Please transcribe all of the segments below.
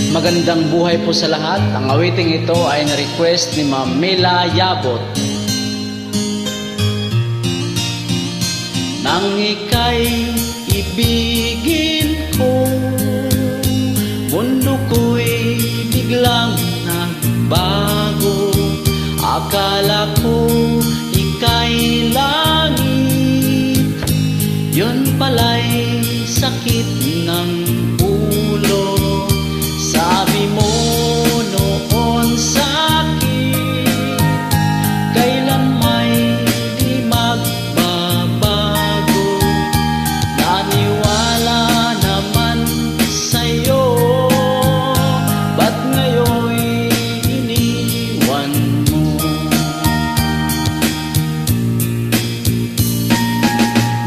Magandang buhay po sa lahat. Ang awiting ito ay na-request ni Ma'am Mela Yabot. Nang ika'y ibigin ko, mundo ko'y biglang nagbago. Akala ko ika'y langit, yun pala'y sakit ng ulo. Sabi mo noon sa'kin, kailan may di magbabago. Naniwala naman sa'yo, ba't ngayon'y iniwan mo?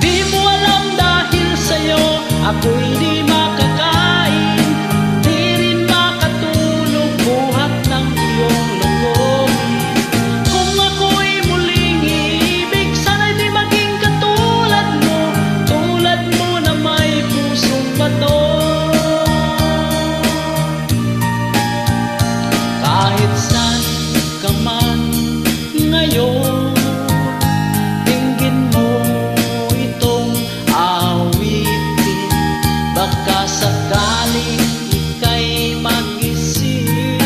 Di mo alam dahil sa'yo ako'y di makakain, di rin makatulog buhat ng iyong lokohin. Kung ako'y muling iibig, sana'y di maging katulad mo na may pusong bato. Kahit saan ka man ngayon, tingin mo itong awitin, baka sakaling ika'y magising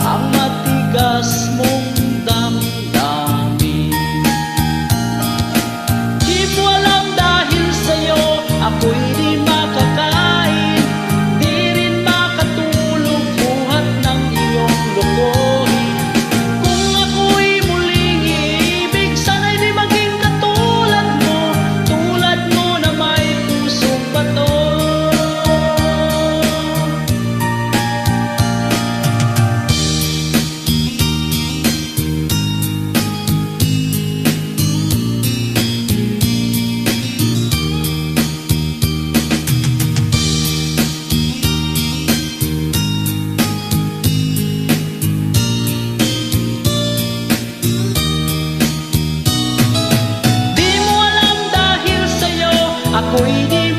ang matigas mong damdamin. Di mo alam dahil sa'yo ako'y di makakain, di rin makatulog buhat ng iyong lokohin. Kung ako'y muling iibig, sana'y di maging katulad mo na may pusong bato. Di mo alam dahil sa'yo ako'y di